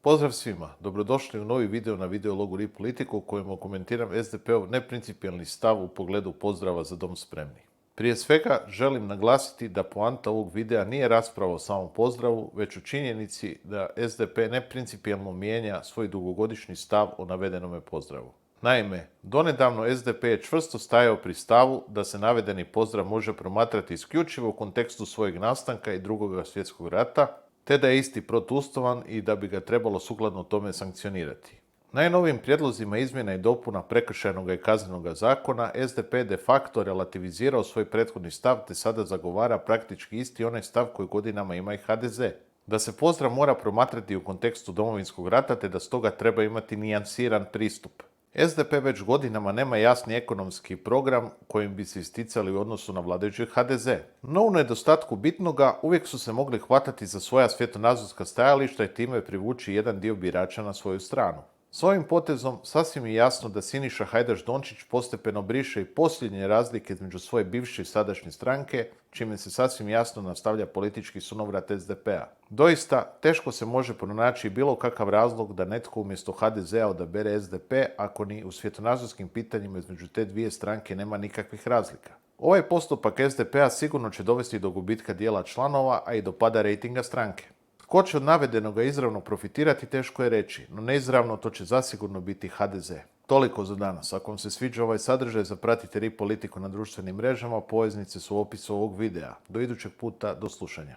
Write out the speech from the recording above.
Pozdrav svima, dobrodošli u novi video na videologu RI Politiku u kojem komentiram SDP-ov neprincipijelni stav u pogledu pozdrava Za dom spremni. Prije svega želim naglasiti da poanta ovog videa nije rasprava o samom pozdravu, već o činjenici da SDP neprincipijelno mijenja svoj dugogodišnji stav o navedenome pozdravu. Naime, donedavno SDP je čvrsto stajao pri stavu da se navedeni pozdrav može promatrati isključivo u kontekstu svojeg nastanka i Drugog svjetskog rata, te da je isti protuustavan i da bi ga trebalo sukladno tome sankcionirati. Najnovijim prijedlozima izmjena i dopuna Prekršajnog i Kaznenog zakona SDP de facto relativizirao svoj prethodni stav te sada zagovara praktički isti onaj stav koji godinama ima i HDZ. Da se pozdrav mora promatrati u kontekstu Domovinskog rata te da stoga treba imati nijansiran pristup. SDP već godinama nema jasni ekonomski program kojim bi se isticali u odnosu na vladajući HDZ. No u nedostatku bitnoga uvijek su se mogli hvatati za svoja svjetonazorska stajališta i time privući jedan dio birača na svoju stranu. S ovim potezom sasvim je jasno da Siniša Hajdaš Dončić postepeno briše i posljednje razlike između svoje bivše i sadašnje stranke, čime se sasvim jasno nastavlja politički sunovrat SDP-a. Doista, teško se može pronaći bilo kakav razlog da netko umjesto HDZ-a odabere SDP ako ni u svjetonazorskim pitanjima između te dvije stranke nema nikakvih razlika. Ovaj postupak SDP-a sigurno će dovesti do gubitka dijela članova, a i do pada rejtinga stranke. Tko će od navedenoga izravno profitirati, teško je reći, no neizravno to će zasigurno biti HDZ. Toliko za danas. Ako vam se sviđa ovaj sadržaj, zapratite RI Politiku na društvenim mrežama, poveznice su u opisu ovog videa. Do idućeg puta, do slušanja.